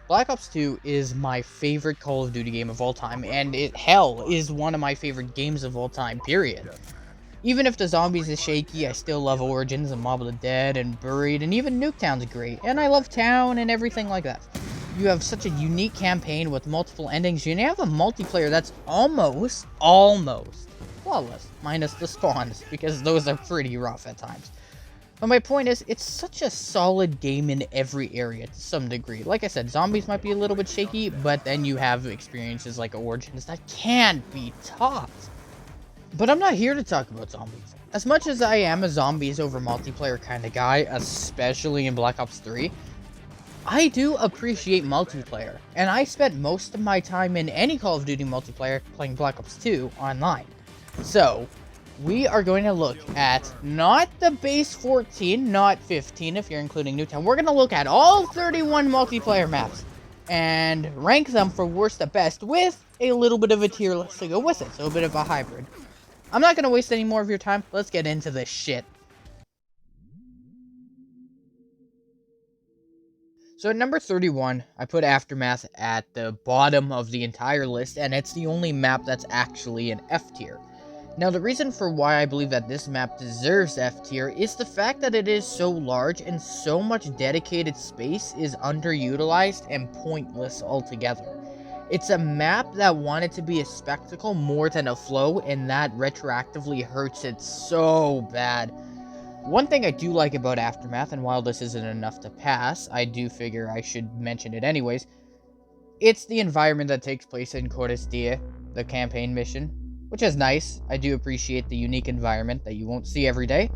Black Ops 2 is my favorite Call of Duty game of all time, and hell, is one of my favorite games of all time, period. Even if the zombies is shaky, I still love Origins and Mob of the Dead and Buried, and even Nuketown's great, and I love Town and everything like that. You have such a unique campaign with multiple endings, and you have a multiplayer that's almost flawless, minus the spawns, because those are pretty rough at times. But my point is, it's such a solid game in every area to some degree. Like I said, zombies might be a little bit shaky, but then you have experiences like Origins that can't be topped. But I'm not here to talk about zombies. As much as I am a zombies over multiplayer kind of guy, especially in Black Ops 3, I do appreciate multiplayer. And I spent most of my time in any Call of Duty multiplayer playing Black Ops 2 online. So, we are going to look at not the base 14, not 15 if you're including Newtown. We're going to look at all 31 multiplayer maps and rank them from worst to best with a little bit of a tier list to go with it. So a bit of a hybrid. I'm not going to waste any more of your time. Let's get into this shit. So at number 31, I put Aftermath at the bottom of the entire list, and it's the only map that's actually an F tier. Now, the reason for why I believe that this map deserves F tier is the fact that it is so large and so much dedicated space is underutilized and pointless altogether. It's a map that wanted to be a spectacle more than a flow, and that retroactively hurts it so bad. One thing I do like about Aftermath, and while this isn't enough to pass, I do figure I should mention it anyways, it's the environment that takes place in Cortes Dia, the campaign mission, which is nice. I do appreciate the unique environment that you won't see every day,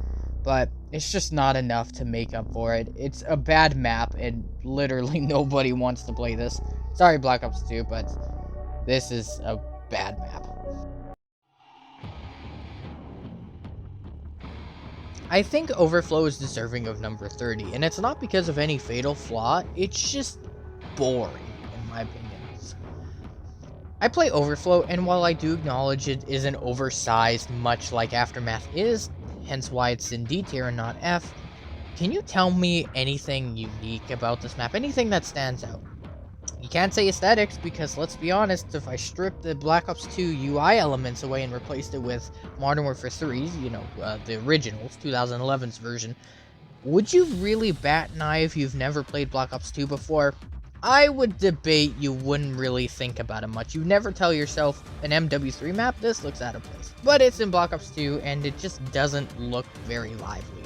but it's just not enough to make up for it. It's a bad map, and literally nobody wants to play this. Sorry, Black Ops 2, but this is a bad map. I think Overflow is deserving of number 30, and it's not because of any fatal flaw, it's just boring, in my opinion. I play Overflow, and while I do acknowledge it isn't oversized much like Aftermath is, hence why it's in D tier and not F, can you tell me anything unique about this map? Anything that stands out? You can't say aesthetics, because let's be honest, if I stripped the Black Ops 2 UI elements away and replaced it with Modern Warfare 3's, the originals, 2011's version, would you really bat an eye if you've never played Black Ops 2 before? I would debate you wouldn't really think about it much. You never tell yourself, an MW3 map, this looks out of place. But it's in Black Ops 2, and it just doesn't look very lively.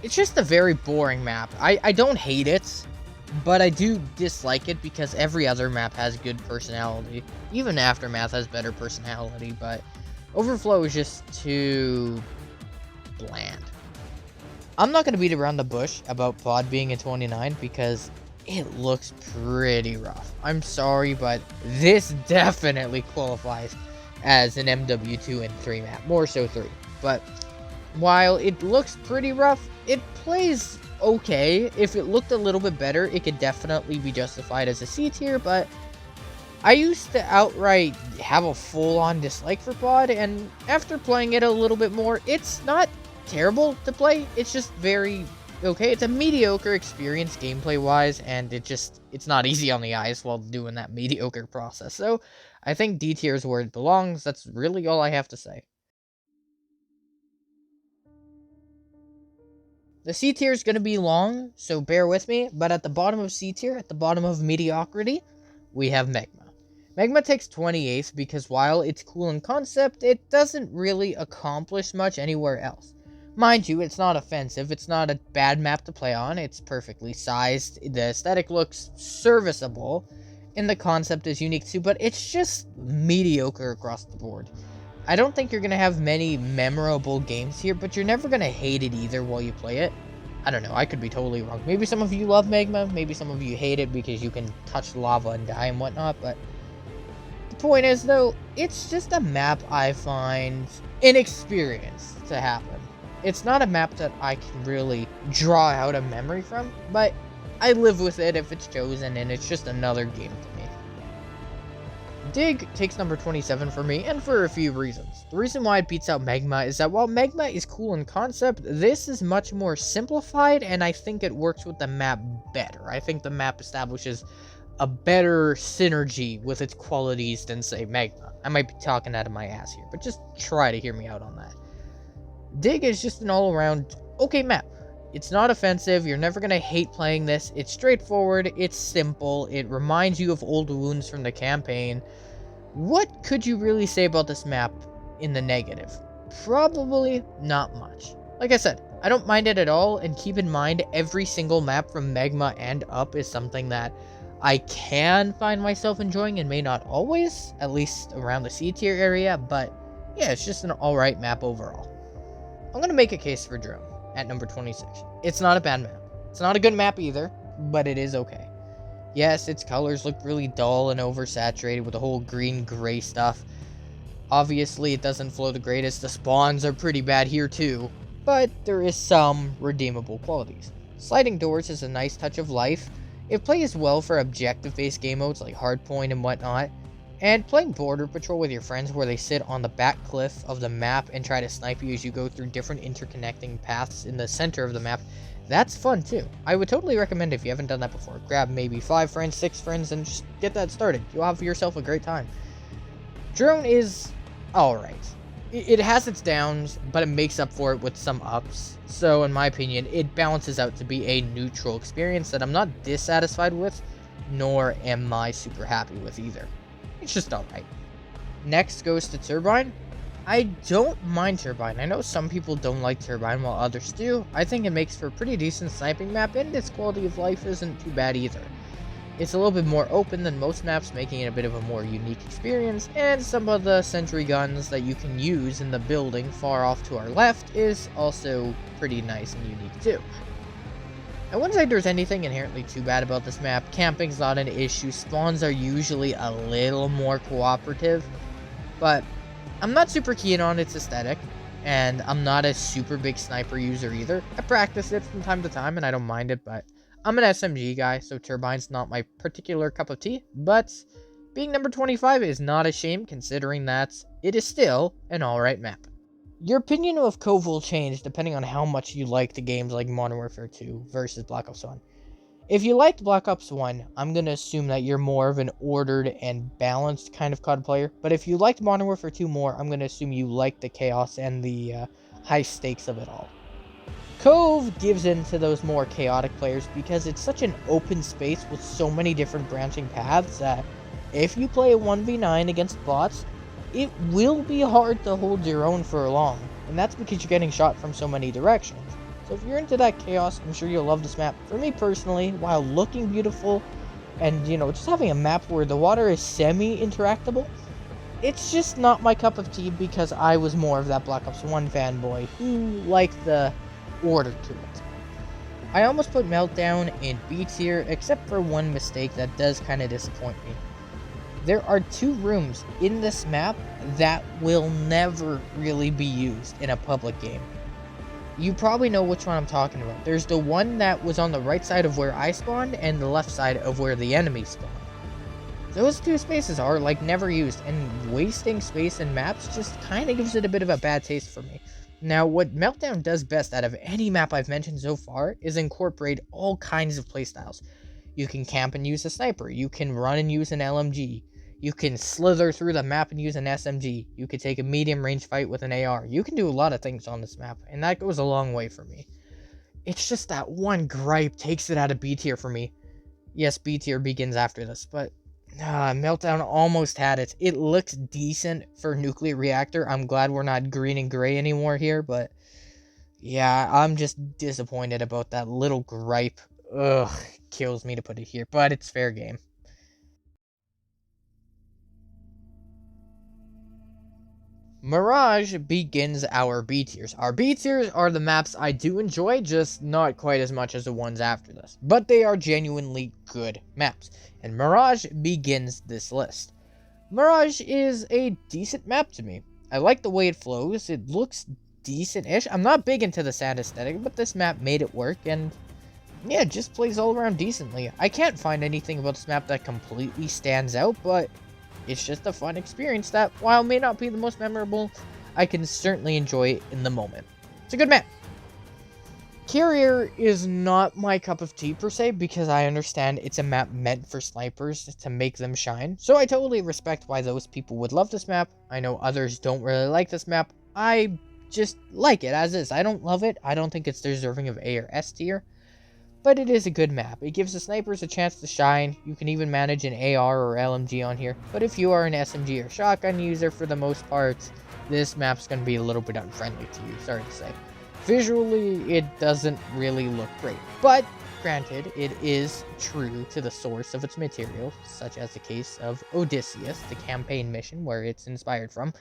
It's just a very boring map. I don't hate it, but I do dislike it because every other map has good personality. Even Aftermath has better personality, but Overflow is just too bland. I'm not going to beat around the bush about Pod being a 29 because it looks pretty rough. I'm sorry, but this definitely qualifies as an MW2 and 3 map. More so 3. But while it looks pretty rough, it plays okay. If it looked a little bit better, it could definitely be justified as a C tier, but I used to outright have a full-on dislike for Pod, and after playing it a little bit more, it's not terrible to play. It's just very okay. It's a mediocre experience gameplay-wise, and it's not easy on the eyes while doing that mediocre process. So I think D tier is where it belongs. That's really all I have to say. The C tier is going to be long, so bear with me, but at the bottom of C tier, at the bottom of mediocrity, we have Magma. Magma takes 28th because while it's cool in concept, it doesn't really accomplish much anywhere else. Mind you, it's not offensive, it's not a bad map to play on, it's perfectly sized, the aesthetic looks serviceable, and the concept is unique too, but it's just mediocre across the board. I don't think you're going to have many memorable games here, but you're never going to hate it either while you play it. I don't know, I could be totally wrong. Maybe some of you love Magma, maybe some of you hate it because you can touch lava and die and whatnot, but the point is, though, it's just a map I find inexperienced to happen. It's not a map that I can really draw out a memory from, but I live with it if it's chosen, and it's just another game to me. Dig takes number 27 for me, and for a few reasons. The reason why it beats out Magma is that while Magma is cool in concept, this is much more simplified, and I think it works with the map better. I think the map establishes a better synergy with its qualities than, say, Magma. I might be talking out of my ass here, but just try to hear me out on that. Dig is just an all-around okay map. It's not offensive, you're never going to hate playing this, it's straightforward, it's simple, it reminds you of old wounds from the campaign. What could you really say about this map in the negative? Probably not much. Like I said, I don't mind it at all, and keep in mind, every single map from Magma and up is something that I can find myself enjoying, and may not always, at least around the C tier area, but yeah, it's just an alright map overall. I'm going to make a case for Drone at number 26. It's not a bad map. It's not a good map either, but it is okay. Yes, its colors look really dull and oversaturated with the whole green-gray stuff. Obviously, it doesn't flow the greatest. The spawns are pretty bad here too, but there is some redeemable qualities. Sliding doors is a nice touch of life. It plays well for objective-based game modes like Hardpoint and whatnot. And playing Border Patrol with your friends where they sit on the back cliff of the map and try to snipe you as you go through different interconnecting paths in the center of the map, that's fun too. I would totally recommend if you haven't done that before. Grab maybe 5 friends, 6 friends, and just get that started. You'll have yourself a great time. Drone is alright. It has its downs, but it makes up for it with some ups. So in my opinion, it balances out to be a neutral experience that I'm not dissatisfied with, nor am I super happy with either. It's just alright. Next goes to Turbine. I don't mind Turbine. I know some people don't like Turbine while others do. I think it makes for a pretty decent sniping map, and its quality of life isn't too bad either. It's a little bit more open than most maps, making it a bit of a more unique experience, and some of the sentry guns that you can use in the building far off to our left is also pretty nice and unique too. I wouldn't say there's anything inherently too bad about this map. Camping's not an issue, spawns are usually a little more cooperative, but I'm not super keen on its aesthetic, and I'm not a super big sniper user either. I practice it from time to time, and I don't mind it, but I'm an SMG guy, so Turbine's not my particular cup of tea, but being number 25 is not a shame, considering that it is still an alright map. Your opinion of Cove will change depending on how much you like the games like Modern Warfare 2 versus Black Ops 1. If you liked Black Ops 1, I'm going to assume that you're more of an ordered and balanced kind of COD player, but if you liked Modern Warfare 2 more, I'm going to assume you like the chaos and the high stakes of it all. Cove gives in to those more chaotic players because it's such an open space with so many different branching paths that if you play a 1v9 against bots, it will be hard to hold your own for long, and that's because you're getting shot from so many directions. So if you're into that chaos, I'm sure you'll love this map. For me personally, while looking beautiful and, just having a map where the water is semi-interactable, it's just not my cup of tea because I was more of that Black Ops 1 fanboy who liked the order to it. I almost put Meltdown in B tier, except for one mistake that does kind of disappoint me. There are 2 rooms in this map that will never really be used in a public game. You probably know which one I'm talking about. There's the one that was on the right side of where I spawned and the left side of where the enemy spawned. Those 2 spaces are never used, and wasting space in maps just kind of gives it a bit of a bad taste for me. Now, what Meltdown does best out of any map I've mentioned so far is incorporate all kinds of playstyles. You can camp and use a sniper, you can run and use an LMG, you can slither through the map and use an SMG, you could take a medium range fight with an AR, you can do a lot of things on this map, and that goes a long way for me. It's just that one gripe takes it out of B tier for me. Yes, B tier begins after this, but Meltdown almost had it. It looks decent for Nuclear Reactor. I'm glad we're not green and gray anymore here, but yeah, I'm just disappointed about that little gripe. Ugh, kills me to put it here, but it's fair game. Mirage begins our B tiers. Our B tiers are the maps I do enjoy, just not quite as much as the ones after this. But they are genuinely good maps, and Mirage begins this list. Mirage is a decent map to me. I like the way it flows, it looks decent-ish. I'm not big into the sand aesthetic, but this map made it work, and yeah, it just plays all around decently. I can't find anything about this map that completely stands out, but It's just a fun experience that, while may not be the most memorable, I can certainly enjoy it in the moment. It's a good map. Carrier is not my cup of tea per se, because I understand it's a map meant for snipers to make them shine. So I totally respect why those people would love this map. I know others don't really like this map. I just like it as is. I don't love it. I don't think it's deserving of A or S tier. But it is a good map. It gives the snipers a chance to shine. You can even manage an AR or LMG on here. But if you are an SMG or shotgun user for the most part, this map's going to be a little bit unfriendly to you, sorry to say. Visually, it doesn't really look great. But, granted, it is true to the source of its material, such as the case of Odysseus, the campaign mission where it's inspired from.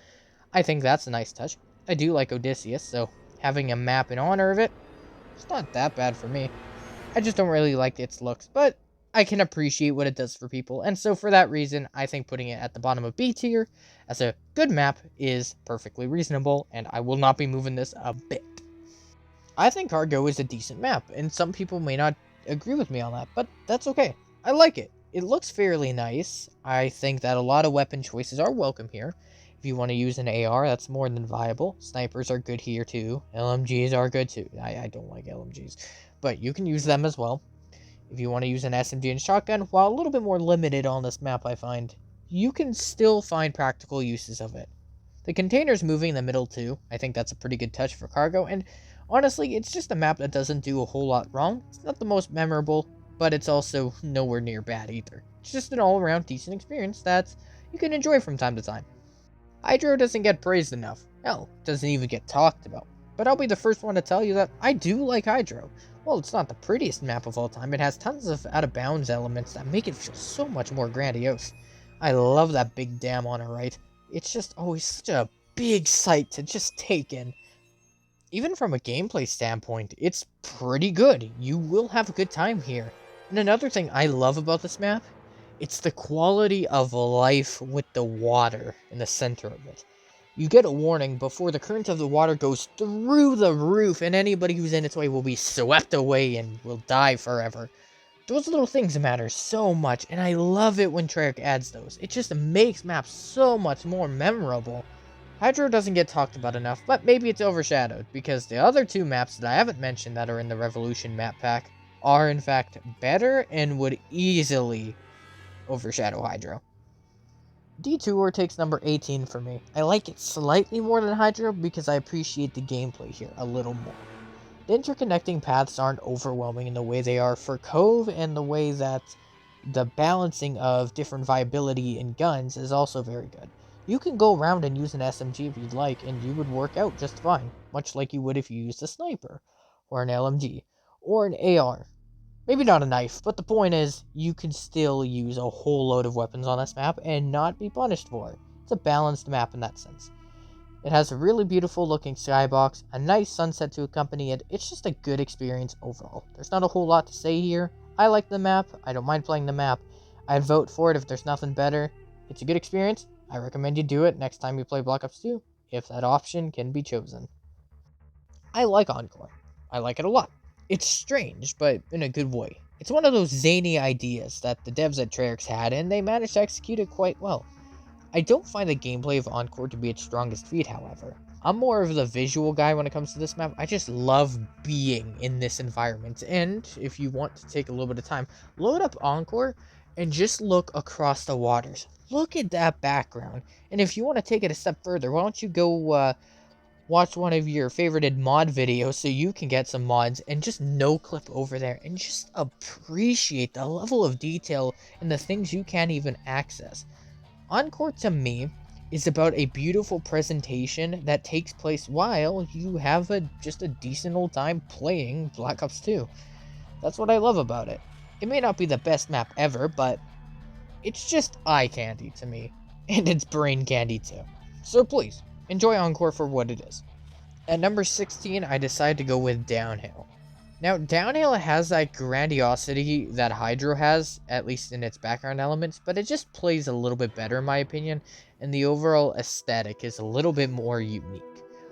I think that's a nice touch. I do like Odysseus, so having a map in honor of it, it's not that bad for me. I just don't really like its looks, but I can appreciate what it does for people, and so for that reason, I think putting it at the bottom of B tier as a good map is perfectly reasonable, and I will not be moving this a bit. I think Cargo is a decent map, and some people may not agree with me on that, but that's okay. I like it. It looks fairly nice. I think that a lot of weapon choices are welcome here. If you want to use an AR, that's more than viable. Snipers are good here too. LMGs are good too. I don't like LMGs, but you can use them as well. If you want to use an SMG and shotgun, while a little bit more limited on this map I find, you can still find practical uses of it. The container's moving in the middle too. I think that's a pretty good touch for Cargo, and honestly, it's just a map that doesn't do a whole lot wrong. It's not the most memorable, but it's also nowhere near bad either. It's just an all-around decent experience that you can enjoy from time to time. Hydro doesn't get praised enough. Hell, doesn't even get talked about. But I'll be the first one to tell you that I do like Hydro. Well, it's not the prettiest map of all time. It has tons of out-of-bounds elements that make it feel so much more grandiose. I love that big dam on our right. It's just always such a big sight to just take in. Even from a gameplay standpoint, it's pretty good. You will have a good time here. And another thing I love about this map, it's the quality of life with the water in the center of it. You get a warning before the current of the water goes through the roof, and anybody who's in its way will be swept away and will die forever. Those little things matter so much, and I love it when Treyarch adds those. It just makes maps so much more memorable. Hydro doesn't get talked about enough, but maybe it's overshadowed, because the other two maps that I haven't mentioned that are in the Revolution map pack are in fact better and would easily overshadow Hydro. Detour takes number 18 for me. I like it slightly more than Hydro because I appreciate the gameplay here a little more. The interconnecting paths aren't overwhelming in the way they are for Cove, and the way that the balancing of different viability in guns is also very good. You can go around and use an SMG if you'd like, and you would work out just fine, much like you would if you used a sniper, or an LMG, or an AR. Maybe not a knife, but the point is, you can still use a whole load of weapons on this map and not be punished for it. It's a balanced map in that sense. It has a really beautiful looking skybox, a nice sunset to accompany it. It's just a good experience overall. There's not a whole lot to say here. I like the map. I don't mind playing the map. I'd vote for it if there's nothing better. It's a good experience. I recommend you do it next time you play Black Ops 2, if that option can be chosen. I like Encore. I like it a lot. It's strange, but in a good way. It's one of those zany ideas that the devs at Treyarch had, and they managed to execute it quite well. I don't find the gameplay of Encore to be its strongest feat, however. I'm more of the visual guy when it comes to this map. I just love being in this environment, and if you want to take a little bit of time, load up Encore and just look across the waters. Look at that background, and if you want to take it a step further, why don't you go watch one of your favorited mod videos so you can get some mods and just no clip over there and just appreciate the level of detail and the things you can't even access. Encore to me is about a beautiful presentation that takes place while you have just a decent old time playing Black Ops 2. That's what I love about it. It may not be the best map ever, but it's just eye candy to me, and it's brain candy too. So please, enjoy Encore for what it is. At number 16, I decided to go with Downhill. Now, Downhill has that grandiosity that Hydro has, at least in its background elements, but it just plays a little bit better in my opinion, and the overall aesthetic is a little bit more unique.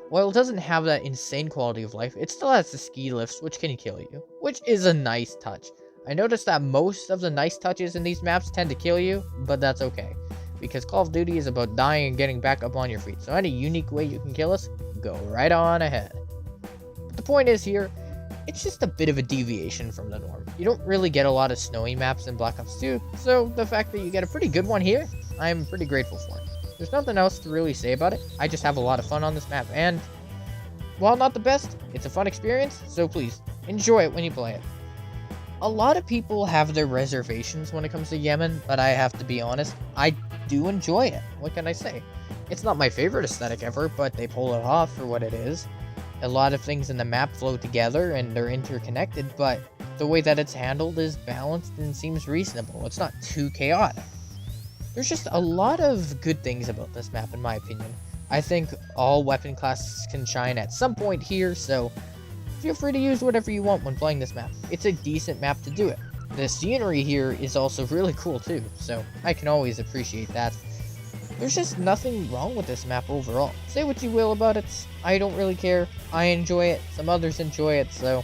While it doesn't have that insane quality of life, it still has the ski lifts, which can kill you, which is a nice touch. I noticed that most of the nice touches in these maps tend to kill you, but that's okay, because Call of Duty is about dying and getting back up on your feet. So any unique way you can kill us, go right on ahead. But the point is here, it's just a bit of a deviation from the norm. You don't really get a lot of snowy maps in Black Ops 2, so the fact that you get a pretty good one here, I'm pretty grateful for it. There's nothing else to really say about it. I just have a lot of fun on this map, and while not the best, it's a fun experience, so please, enjoy it when you play it. A lot of people have their reservations when it comes to Yemen, but I have to be honest, I do enjoy it. What can I say? It's not my favorite aesthetic ever, but they pull it off for what it is. A lot of things in the map flow together and they're interconnected, but the way that it's handled is balanced and seems reasonable. It's not too chaotic. There's just a lot of good things about this map in my opinion. I think all weapon classes can shine at some point here, so feel free to use whatever you want when playing this map. It's a decent map to do it. The scenery here is also really cool too, so I can always appreciate that. There's just nothing wrong with this map overall. Say what you will about it, I don't really care. I enjoy it, some others enjoy it, so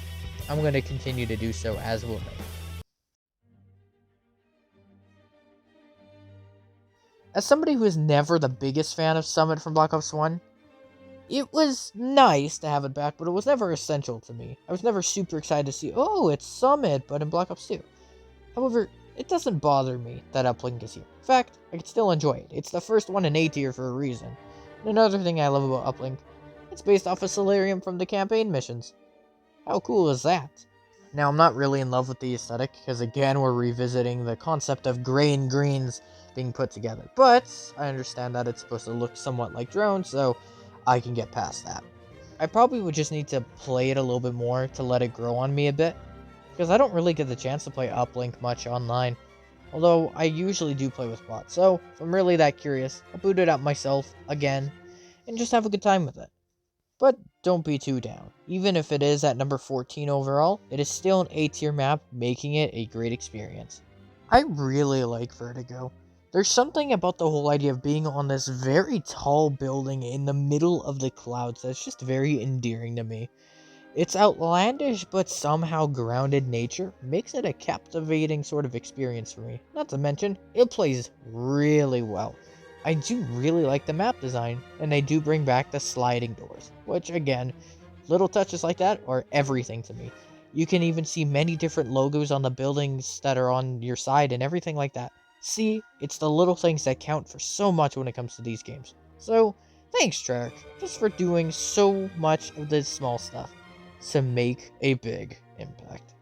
I'm going to continue to do so as will they. As somebody who is never the biggest fan of Summit from Black Ops 1, it was nice to have it back, but it was never essential to me. I was never super excited to see, oh, it's Summit, but in Black Ops 2. However, it doesn't bother me that Uplink is here. In fact, I can still enjoy it. It's the first one in A tier for a reason. And another thing I love about Uplink, it's based off of Solarium from the campaign missions. How cool is that? Now, I'm not really in love with the aesthetic, because again, we're revisiting the concept of gray and greens being put together. But I understand that it's supposed to look somewhat like drones, so I can get past that. I probably would just need to play it a little bit more to let it grow on me a bit, because I don't really get the chance to play Uplink much online, although I usually do play with bots, so if I'm really that curious, I'll boot it up myself again, and just have a good time with it. But don't be too down. Even if it is at number 14 overall, it is still an A tier map, making it a great experience. I really like Vertigo. There's something about the whole idea of being on this very tall building in the middle of the clouds that's just very endearing to me. Its outlandish but somehow grounded nature makes it a captivating sort of experience for me. Not to mention, it plays really well. I do really like the map design, and they do bring back the sliding doors, which again, little touches like that are everything to me. You can even see many different logos on the buildings that are on your side and everything like that. See, it's the little things that count for so much when it comes to these games. So, thanks Treyarch, just for doing so much of this small stuff to make a big impact.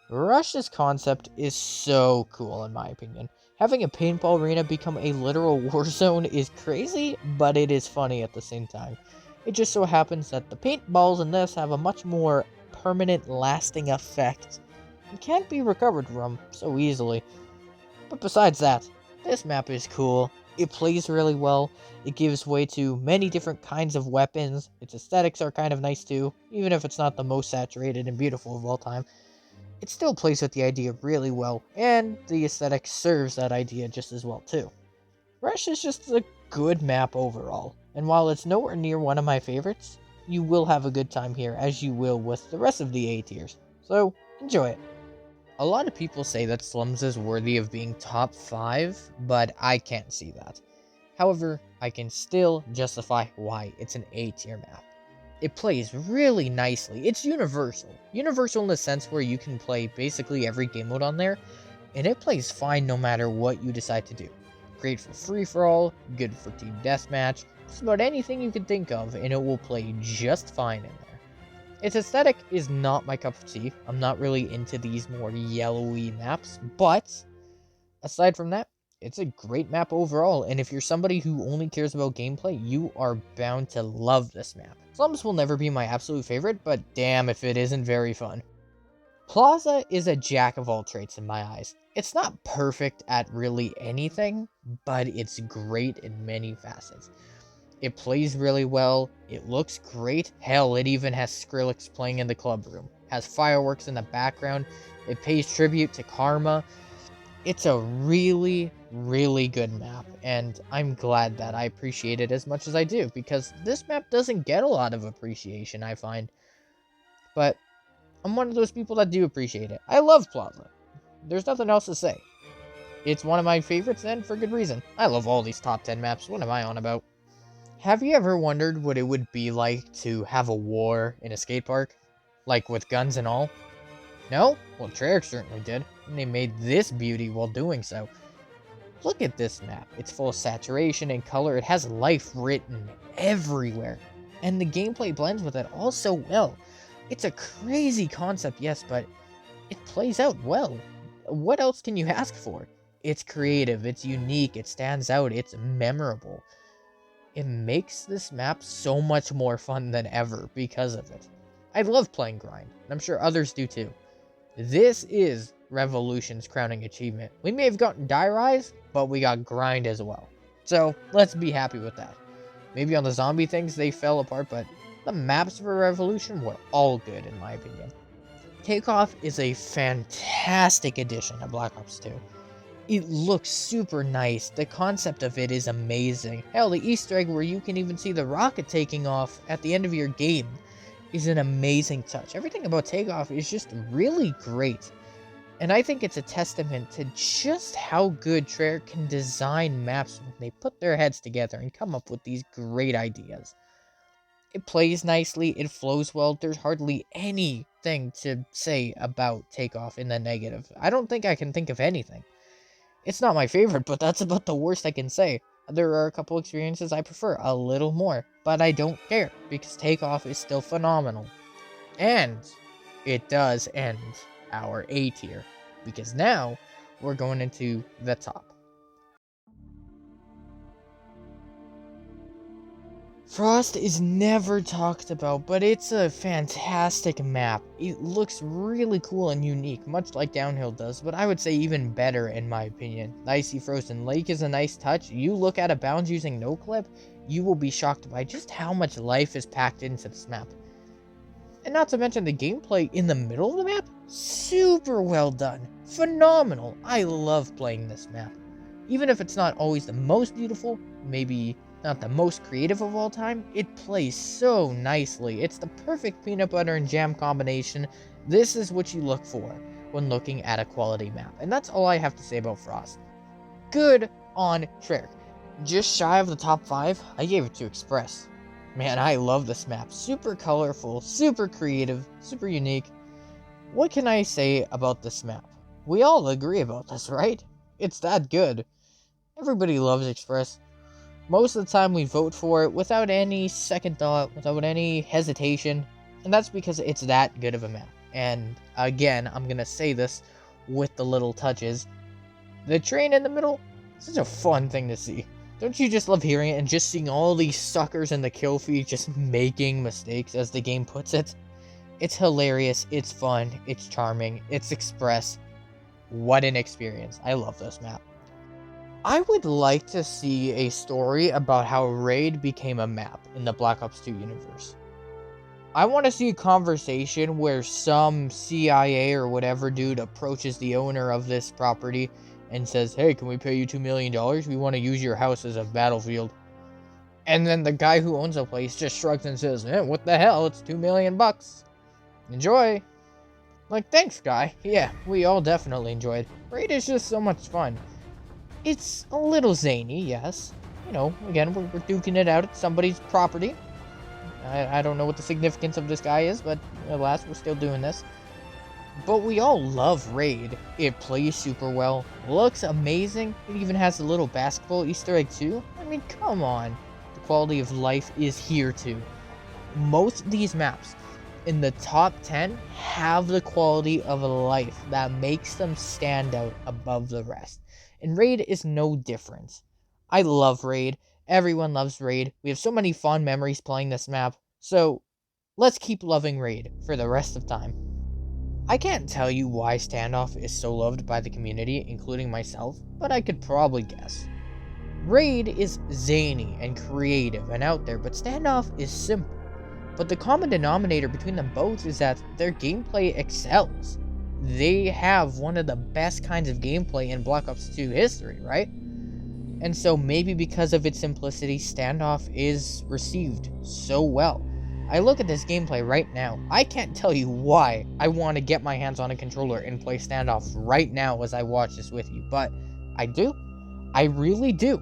Rush's concept is so cool in my opinion. Having a paintball arena become a literal war zone is crazy, but it is funny at the same time. It just so happens that the paintballs in this have a much more permanent, lasting effect and can't be recovered from so easily. But besides that, this map is cool. It plays really well. It gives way to many different kinds of weapons. Its aesthetics are kind of nice too, even if it's not the most saturated and beautiful of all time. It still plays with the idea really well, and the aesthetic serves that idea just as well too. Rush is just a good map overall, and while it's nowhere near one of my favorites, you will have a good time here as you will with the rest of the A tiers, so enjoy it. A lot of people say that Slums is worthy of being top 5, but I can't see that. However, I can still justify why it's an A tier map. It plays really nicely. It's universal. Universal in the sense where you can play basically every game mode on there, and it plays fine no matter what you decide to do. Great for free-for-all, good for team deathmatch, just about anything you can think of, and it will play just fine in there. Its aesthetic is not my cup of tea. I'm not really into these more yellowy maps, but aside from that, it's a great map overall, and if you're somebody who only cares about gameplay, you are bound to love this map. Slums will never be my absolute favorite, but damn if it isn't very fun. Plaza is a jack of all trades in my eyes. It's not perfect at really anything, but it's great in many facets. It plays really well, it looks great, hell, it even has Skrillex playing in the club room, has fireworks in the background, it pays tribute to Karma. It's a really, really good map, and I'm glad that I appreciate it as much as I do, because this map doesn't get a lot of appreciation, I find. But I'm one of those people that do appreciate it. I love Plaza. There's nothing else to say. It's one of my favorites, and for good reason. I love all these top 10 maps. What am I on about? Have you ever wondered what it would be like to have a war in a skate park? Like with guns and all? No? Well, Treyarch certainly did, and they made this beauty while doing so. Look at this map. It's full of saturation and color. It has life written everywhere. And the gameplay blends with it all so well. It's a crazy concept, yes, but it plays out well. What else can you ask for? It's creative, it's unique, it stands out, it's memorable. It makes this map so much more fun than ever because of it. I love playing Grind, and I'm sure others do too. This is Revolution's crowning achievement. We may have gotten Die Rise, but we got Grind as well. So, let's be happy with that. Maybe on the zombie things they fell apart, but the maps for Revolution were all good in my opinion. Takeoff is a fantastic addition to Black Ops 2. It looks super nice, the concept of it is amazing. Hell, the Easter egg where you can even see the rocket taking off at the end of your game is an amazing touch. Everything about Takeoff is just really great. And I think it's a testament to just how good Treyarch can design maps when they put their heads together and come up with these great ideas. It plays nicely, it flows well, there's hardly anything to say about Takeoff in the negative. I don't think I can think of anything. It's not my favorite, but that's about the worst I can say. There are a couple experiences I prefer a little more, but I don't care, because Takeoff is still phenomenal. And it does end our A tier, because now we're going into the top. Frost is never talked about, but it's a fantastic map. It looks really cool and unique, much like Downhill does, but I would say even better in my opinion. The Icy Frozen Lake is a nice touch. You look at a bounds using no clip, you will be shocked by just how much life is packed into this map. And not to mention the gameplay in the middle of the map, super well done. Phenomenal. I love playing this map. Even if it's not always the most beautiful, maybe not the most creative of all time, it plays so nicely. It's the perfect peanut butter and jam combination. This is what you look for when looking at a quality map. And that's all I have to say about Frost. Good on Treyarch. Just shy of the top 5, I gave it to Express. Man, I love this map. Super colorful, super creative, super unique. What can I say about this map? We all agree about this, right? It's that good. Everybody loves Express. Most of the time we vote for it without any second thought, without any hesitation, and that's because it's that good of a map. And again, I'm gonna say this with the little touches. The train in the middle, such a fun thing to see. Don't you just love hearing it and just seeing all these suckers in the kill feed just making mistakes, as the game puts it? It's hilarious, it's fun, it's charming, it's Express. What an experience. I love this map. I would like to see a story about how Raid became a map in the Black Ops 2 universe. I want to see a conversation where some CIA or whatever dude approaches the owner of this property and says, "Hey, can we pay you $2 million? We want to use your house as a battlefield." And then the guy who owns the place just shrugs and says, "What the hell? It's $2 million bucks. Enjoy." Like, thanks, guy. Yeah, we all definitely enjoyed. Raid is just so much fun. It's a little zany, yes. You know, again, we're duking it out at somebody's property. I don't know what the significance of this guy is, but alas, we're still doing this. But we all love Raid. It plays super well, looks amazing. It even has a little basketball Easter egg too. I mean, come on. The quality of life is here too. Most of these maps in the top 10 have the quality of life that makes them stand out above the rest. And Raid is no different. I love Raid. Everyone loves Raid. We have so many fond memories playing this map. So, let's keep loving Raid for the rest of time. I can't tell you why Standoff is so loved by the community, including myself, but I could probably guess. Raid is zany and creative and out there, but Standoff is simple. But the common denominator between them both is that their gameplay excels. They have one of the best kinds of gameplay in Black Ops 2 history, right? And so maybe because of its simplicity, Standoff is received so well. I look at this gameplay right now. I can't tell you why I want to get my hands on a controller and play Standoff right now as I watch this with you, but I do. I really do.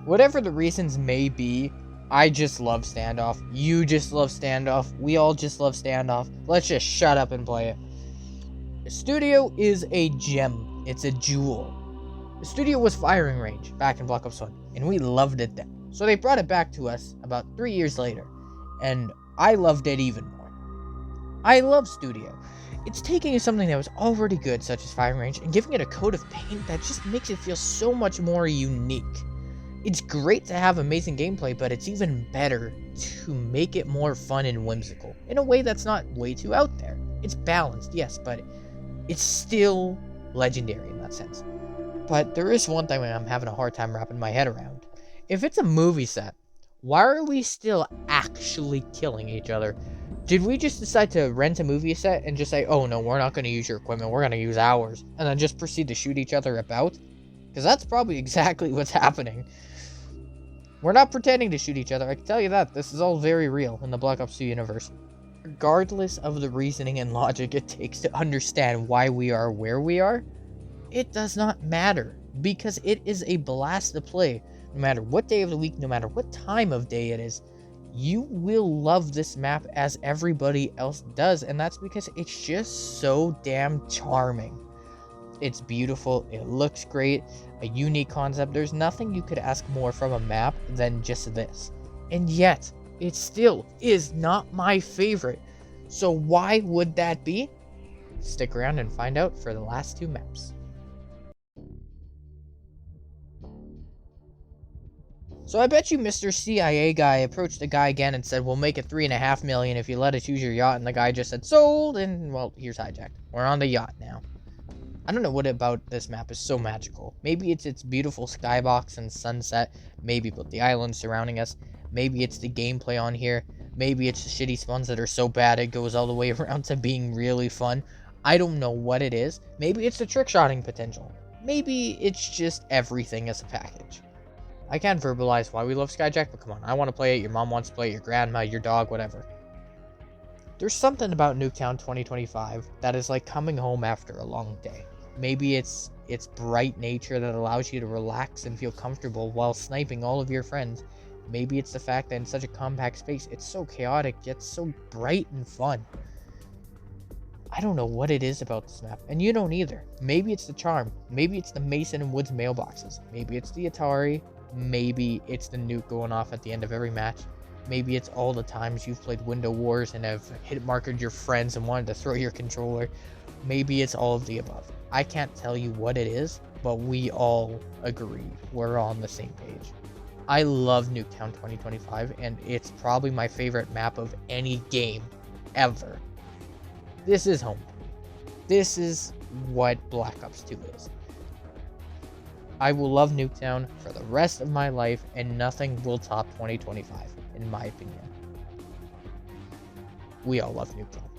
Whatever the reasons may be, I just love Standoff. You just love Standoff. We all just love Standoff. Let's just shut up and play it. The studio is a gem. It's a jewel. The studio was Firing Range back in Black Ops 1, and we loved it then. So they brought it back to us about 3 years later, and I loved it even more. I love Studio. It's taking something that was already good, such as Firing Range, and giving it a coat of paint that just makes it feel so much more unique. It's great to have amazing gameplay, but it's even better to make it more fun and whimsical, in a way that's not way too out there. It's balanced, yes, but it's still legendary in that sense. But there is one thing I'm having a hard time wrapping my head around. If it's a movie set, why are we still actually killing each other? Did we just decide to rent a movie set and just say, oh no, we're not going to use your equipment, we're going to use ours, and then just proceed to shoot each other about? Because that's probably exactly what's happening. We're not pretending to shoot each other, I can tell you that. This is all very real in the Black Ops 2 universe. Regardless of the reasoning and logic it takes to understand why we are where we are, it does not matter, because it is a blast to play. No matter what day of the week, no matter what time of day it is, you will love this map as everybody else does, and that's because it's just so damn charming. It's beautiful, it looks great, a unique concept. There's nothing you could ask more from a map than just this. And yet, it still is not my favorite. So why would that be? Stick around and find out for the last 2 maps. So I bet you Mr. CIA guy approached the guy again and said, we'll make it $3.5 million if you let us use your yacht, and the guy just said, sold, and well, here's hijacked. We're on the yacht now. I don't know what about this map is so magical. Maybe it's its beautiful skybox and sunset, maybe but the islands surrounding us, maybe it's the gameplay on here, maybe it's the shitty spawns that are so bad it goes all the way around to being really fun. I don't know what it is. Maybe it's the trick-shotting potential. Maybe it's just everything as a package. I can't verbalize why we love Skyjack, but come on, I want to play it, your mom wants to play it, your grandma, your dog, whatever. There's something about Nuketown 2025 that is like coming home after a long day. Maybe it's its bright nature that allows you to relax and feel comfortable while sniping all of your friends. Maybe it's the fact that in such a compact space, it's so chaotic yet so bright and fun. I don't know what it is about this map, and you don't either. Maybe it's the charm. Maybe it's the Mason and Woods mailboxes. Maybe it's the Atari. Maybe it's the nuke going off at the end of every match. Maybe it's all the times you've played Window Wars and have hit-marked your friends and wanted to throw your controller. Maybe it's all of the above. I can't tell you what it is, but we all agree we're on the same page. I love Nuketown 2025, and it's probably my favorite map of any game ever. This is home. This is what Black Ops 2 is. I will love Nuketown for the rest of my life, and nothing will top 2025, in my opinion. We all love Nuketown.